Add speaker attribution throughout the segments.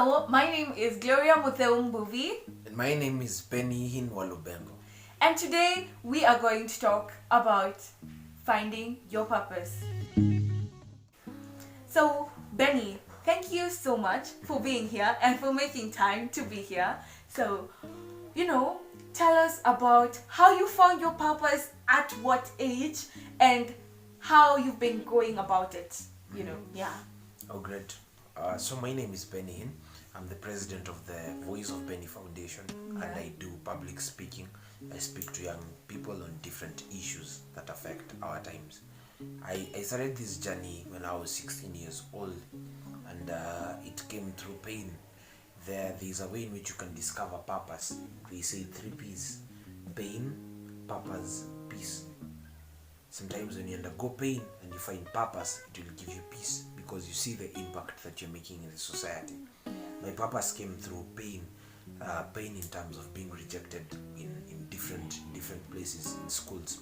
Speaker 1: Hello, my name is Gloria Mutheumbuvi.
Speaker 2: And my name is Benny Hinwalubengo.
Speaker 1: And today we are going to talk about finding your purpose. So, Benny, thank you so much for being here and for making time to be here. So, tell us about how you found your purpose, at what age, and how you've been going about it.
Speaker 2: Oh, great. So my name is Benny Hin. I'm the president of the Voice of Benny Foundation, and I do public speaking. I speak to young people on different issues that affect our times. I started this journey when I was 16 years old, and it came through pain. There's a way in which you can discover purpose. They say 3 P's: pain, purpose, peace. Sometimes when you undergo pain and you find purpose, it will give you peace because you see the impact that you're making in the society. My purpose came through pain in terms of being rejected in different places in schools,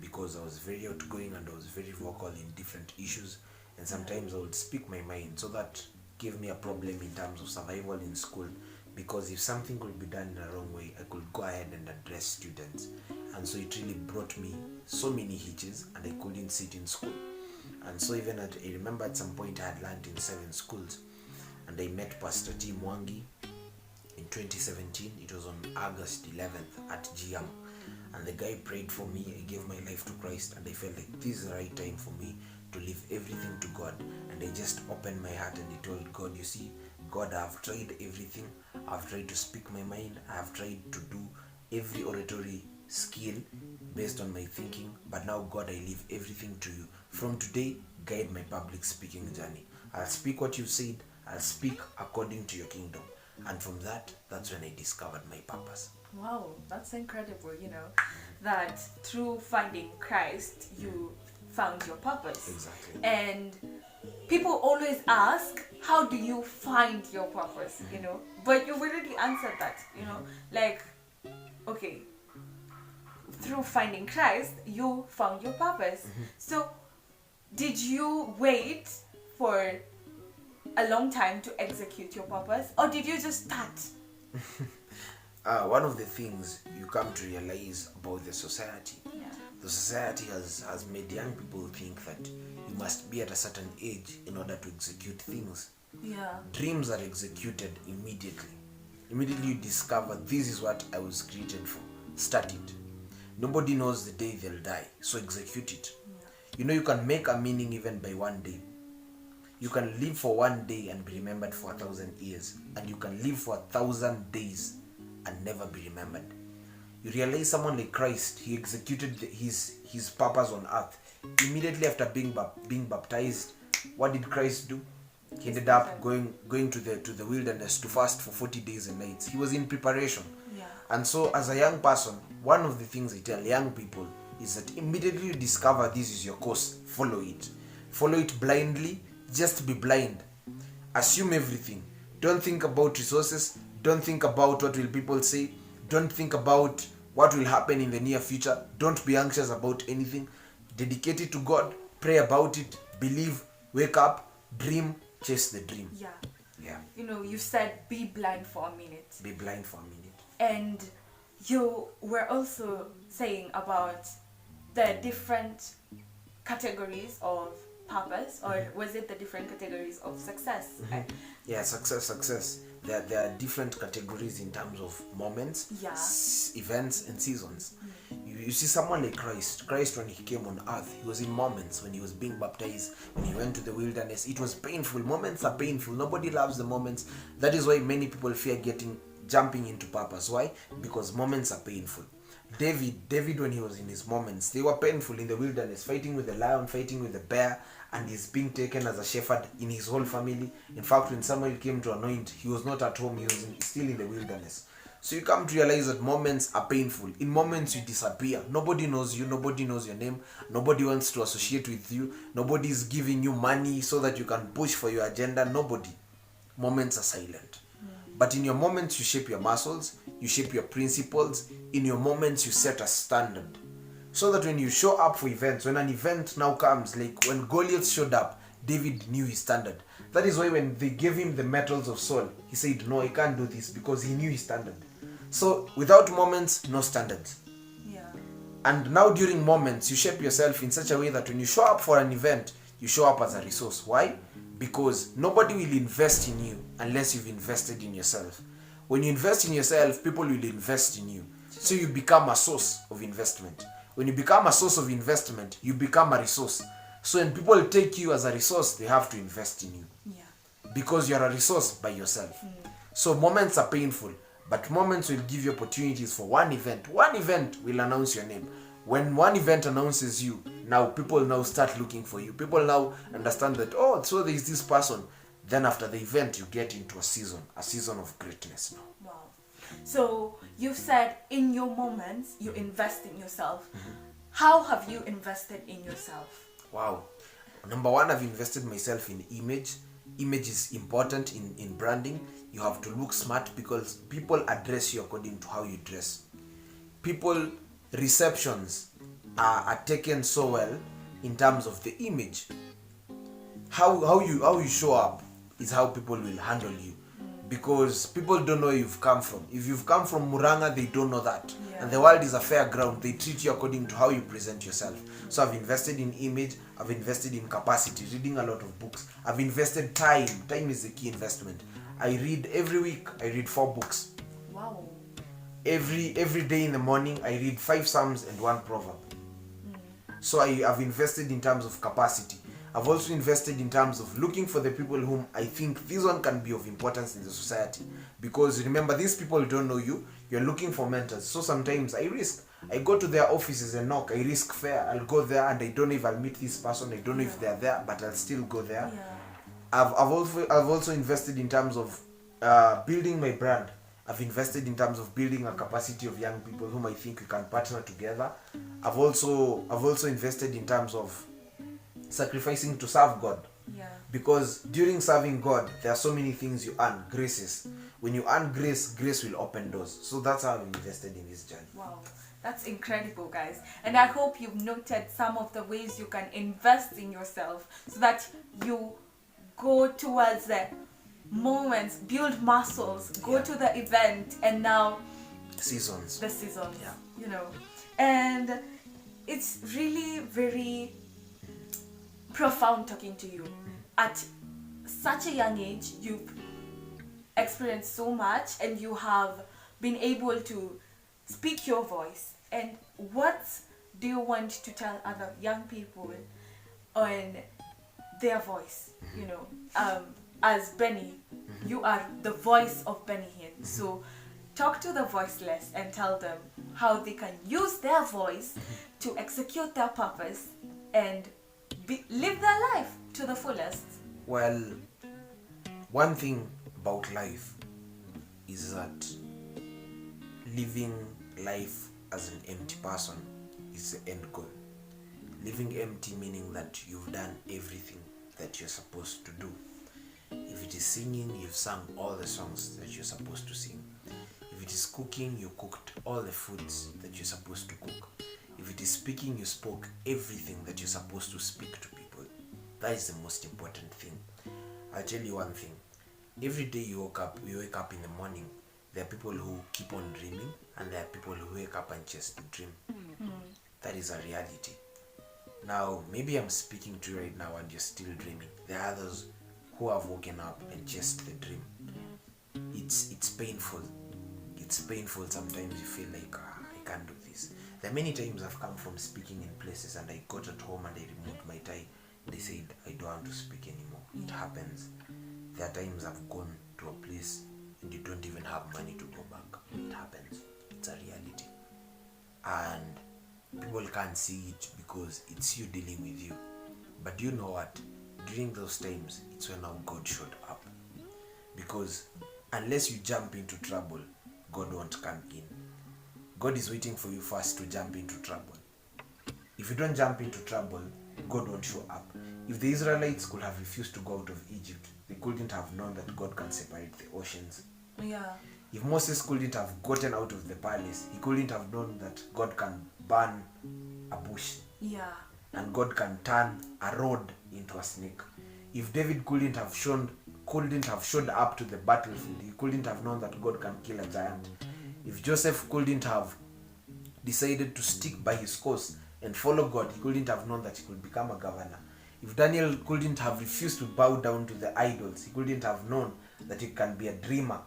Speaker 2: because I was very outgoing and I was very vocal in different issues, and sometimes I would speak my mind. So that gave me a problem in terms of survival in school, because if something could be done in a wrong way, I could go ahead and address students. And so it really brought me so many hitches, and I couldn't sit in school. And so I remember at some point I had learned in 7 schools, and I met Pastor Tim Wangi in 2017. It was on August 11th at GM, and the guy prayed for me. I gave my life to Christ, and I felt like this is the right time for me to leave everything to God. And I just opened my heart and I told God, you see, God, I have tried everything. I've tried to speak my mind. I have tried to do every oratory skill based on my thinking, but now God, I leave everything to you. From today, guide my public speaking journey. I'll speak what you said. I'll speak according to your kingdom. And from that's when I discovered my purpose.
Speaker 1: Wow, that's incredible, that through finding Christ, you found your purpose.
Speaker 2: Exactly.
Speaker 1: And people always ask, how do you find your purpose, But you've already answered that, like, okay, through finding Christ, you found your purpose. So, did you wait for a long time to execute your purpose, or did you just start?
Speaker 2: One of the things you come to realize about the society, the society has made young people think that you must be at a certain age in order to execute things. Dreams are executed immediately. Immediately you discover, this is what I was created for. Start it. Nobody knows the day they'll die, so execute it. You can make a meaning even by one day. You can live for one day and be remembered for 1,000 years, and you can live for 1,000 days and never be remembered. You realize someone like Christ, he executed his purpose on earth. Immediately after being baptized, what did Christ do? He ended up going to the wilderness to fast for 40 days and nights. He was in preparation. And so as a young person, one of the things I tell young people is that immediately you discover this is your course, follow it. Follow it blindly. Just be blind. Assume everything. Don't think about resources. Don't think about what will people say. Don't think about what will happen in the near future. Don't be anxious about anything. Dedicate it to God. Pray about it. Believe. Wake up. Dream. Chase the dream.
Speaker 1: Yeah. You said be blind for a minute.
Speaker 2: Be blind for a minute.
Speaker 1: And you were also saying about the different categories of purpose, or was it the different categories of success?
Speaker 2: Yeah, success. There are different categories in terms of moments, events, and seasons. You see someone like Christ, when he came on earth, he was in moments. When he was being baptized, when he went to the wilderness, it was painful. Moments are painful. Nobody loves the moments. That is why many people fear jumping into purpose. Why? Because moments are painful. David, when he was in his moments, they were painful in the wilderness, fighting with the lion, fighting with the bear, and he's being taken as a shepherd in his whole family. In fact, when Samuel came to anoint, he was not at home, he was still in the wilderness. So you come to realize that moments are painful. In moments you disappear. Nobody knows you, nobody knows your name, nobody wants to associate with you, nobody is giving you money so that you can push for your agenda. Nobody. Moments are silent. But in your moments you shape your muscles, you shape your principles. In your moments you set a standard, so that when you show up for events, when an event now comes, like when Goliath showed up, David knew his standard. That is why when they gave him the metals of Saul, he said, no, I can't do this, because he knew his standard. So without moments, no standards.
Speaker 1: Yeah.
Speaker 2: And now during moments, you shape yourself in such a way that when you show up for an event, you show up as a resource. Why? Because nobody will invest in you unless you've invested in yourself. When you invest in yourself, people will invest in you. So you become a source of investment. When you become a source of investment, you become a resource. So when people take you as a resource, they have to invest in you.
Speaker 1: Yeah.
Speaker 2: Because you're a resource by yourself. So moments are painful, but moments will give you opportunities for one event. One event will announce your name. When one event announces you, now people now start looking for you. People now understand that, oh, so there is this person. Then after the event, you get into a season of greatness now.
Speaker 1: Wow. So you've said in your moments, you invest in yourself. How have you invested in yourself?
Speaker 2: Wow. Number one, I've invested myself in image. Image is important in branding. You have to look smart because people address you according to how you dress. People receptions are taken so well in terms of the image. How you show up is how people will handle you. Because people don't know where you've come from. If you've come from Muranga, they don't know that.
Speaker 1: Yeah.
Speaker 2: And the world is a fair ground. They treat you according to how you present yourself. So I've invested in image. I've invested in capacity, reading a lot of books. I've invested time. Time is the key investment. I read every week. I read 4 books.
Speaker 1: Wow.
Speaker 2: Every day in the morning, I read 5 Psalms and 1 proverb. So I've invested in terms of capacity. I've also invested in terms of looking for the people whom I think this one can be of importance in the society. Because remember, these people don't know you. You're looking for mentors. So sometimes I risk. I go to their offices and knock. I risk fair. I'll go there and I don't know if I'll meet this person. I don't know if they're there, but I'll still go there.
Speaker 1: Yeah.
Speaker 2: I've also invested in terms of building my brand. I've invested in terms of building a capacity of young people whom I think we can partner together. I've also invested in terms of sacrificing to serve God.
Speaker 1: Yeah.
Speaker 2: Because during serving God, there are so many things you earn, graces. When you earn grace, grace will open doors. So that's how I've invested in this journey.
Speaker 1: Wow. That's incredible, guys. And I hope you've noted some of the ways you can invest in yourself so that you go towards the moments, build muscles, go to the event, and now the seasons,
Speaker 2: Yeah.
Speaker 1: you know. And it's really very profound talking to you. At such a young age, you've experienced so much and you have been able to speak your voice. And what do you want to tell other young people on their voice? You know, as Benny, you are the voice of Benny Hinn. So talk to the voiceless and tell them how they can use their voice to execute their purpose and live their life to the fullest.
Speaker 2: Well, one thing about life is that living life as an empty person is the end goal. Living empty meaning that you've done everything that you're supposed to do. If it is singing, you've sung all the songs that you're supposed to sing. If it is cooking, you cooked all the foods that you're supposed to cook. If it is speaking, you spoke everything that you're supposed to speak to people. That is the most important thing. I'll tell you one thing. Every day you wake up in the morning, there are people who keep on dreaming and there are people who wake up and chase the dream. That is a reality. Now, maybe I'm speaking to you right now and you're still dreaming. There are others who have woken up and chased the dream. It's painful. It's painful. Sometimes you feel like, I can't do this. There are many times I've come from speaking in places and I got at home and I removed my tie. They said, I don't want to speak anymore. It happens. There are times I've gone to a place and you don't even have money to go back. It happens. It's a reality. And people can't see it because it's you dealing with you. But you know what? During those times, it's when our God showed up. Because unless you jump into trouble, God won't come in. God is waiting for you first to jump into trouble. If you don't jump into trouble, God won't show up. If the Israelites could have refused to go out of Egypt, they couldn't have known that God can separate the oceans.
Speaker 1: Yeah.
Speaker 2: If Moses couldn't have gotten out of the palace, he couldn't have known that God can burn a bush.
Speaker 1: Yeah.
Speaker 2: And God can turn a road into a snake. If David couldn't have showed up to the battlefield, he couldn't have known that God can kill a giant. If Joseph couldn't have decided to stick by his course and follow God, he couldn't have known that he could become a governor. If Daniel couldn't have refused to bow down to the idols, he couldn't have known that he can be a dreamer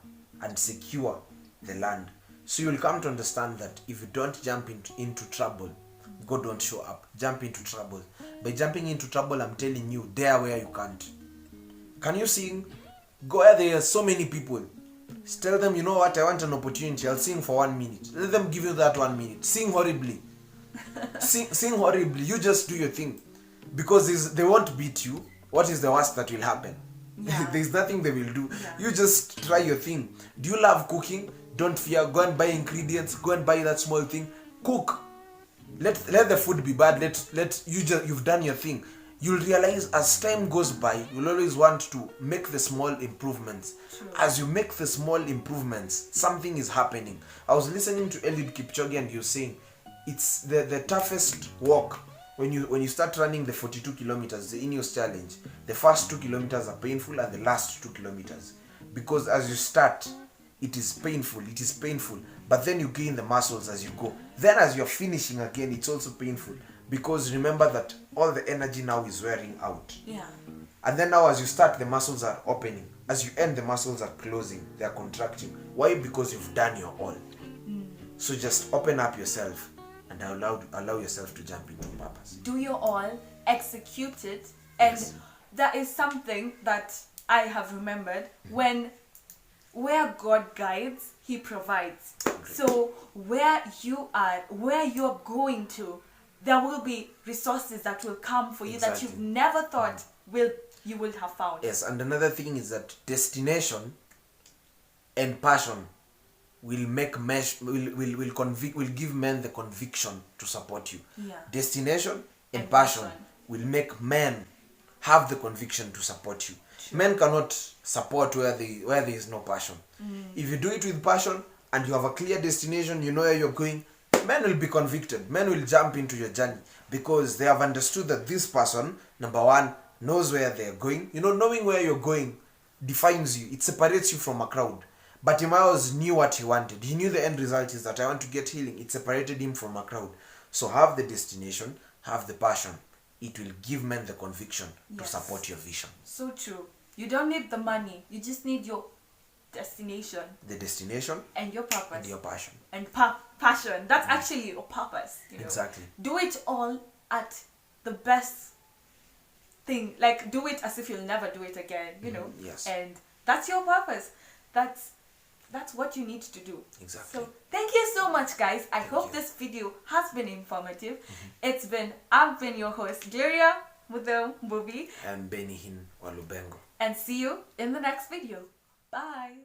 Speaker 2: and secure the land. So you will come to understand that if you don't jump into trouble, God won't show up. Jump into trouble. By jumping into trouble, I'm telling you, there where you can't. Can you sing? Go where there are so many people. Tell them, you know what, I want an opportunity. I'll sing for 1 minute. Let them give you that 1 minute. Sing horribly. Sing horribly. You just do your thing. Because they won't beat you. What is the worst that will happen?
Speaker 1: Yeah.
Speaker 2: There's nothing they will do.
Speaker 1: Yeah.
Speaker 2: You just try your thing. Do you love cooking? Don't fear. Go and buy ingredients. Go and buy that small thing. Cook. Let the food be bad. You've done your thing. You'll realize as time goes by, you'll always want to make the small improvements.
Speaker 1: True.
Speaker 2: As you make the small improvements, something is happening. I was listening to Eliud Kipchoge and you're saying it's the toughest walk. When you start running the 42 kilometers, the Ineos challenge, the first 2 kilometers are painful and the last 2 kilometers. Because as you start, it is painful. But then you gain the muscles as you go. Then as you're finishing again, it's also painful. Because remember that all the energy now is wearing out.
Speaker 1: Yeah.
Speaker 2: And then now as you start, the muscles are opening. As you end, the muscles are closing. They are contracting. Why? Because you've done your all. So just open up yourself and allow yourself to jump into purpose.
Speaker 1: Do your all, execute it, and
Speaker 2: Yes.
Speaker 1: that is something that I have remembered. Where God guides, He provides. So where you're going to, there will be resources that will come for you that
Speaker 2: Exactly.
Speaker 1: you've never thought you will have found.
Speaker 2: Yes, and another thing is that destination and passion will give men the conviction to support you.
Speaker 1: Yeah.
Speaker 2: Destination and
Speaker 1: And
Speaker 2: passion
Speaker 1: passion.
Speaker 2: will make men have the conviction to support you. Men cannot support where there is no passion. If you do it with passion and you have a clear destination, you know where you're going, men will be convicted. Men will jump into your journey because they have understood that this person, number one, knows where they're going. You know, knowing where you're going defines you. It separates you from a crowd. But Emmaus knew what he wanted. He knew the end result is that I want to get healing. It separated him from a crowd. So have the destination, have the passion. It will give men the conviction to
Speaker 1: Yes.
Speaker 2: support your vision.
Speaker 1: So true. You don't need the money. You just need your destination
Speaker 2: The destination
Speaker 1: and your purpose
Speaker 2: and your passion.
Speaker 1: and passion. That's actually your purpose. You know?
Speaker 2: Exactly.
Speaker 1: Do it all at the best thing. Like, do it as if you'll never do it again. You know.
Speaker 2: Yes.
Speaker 1: And that's your purpose. That's what you need to do.
Speaker 2: Exactly.
Speaker 1: So thank you so much, guys. I hope
Speaker 2: you.
Speaker 1: this video has been informative. I've been your host, Gloria Mudel Mbubi,
Speaker 2: And Benihin Walubengo.
Speaker 1: and see you in the next video. Bye.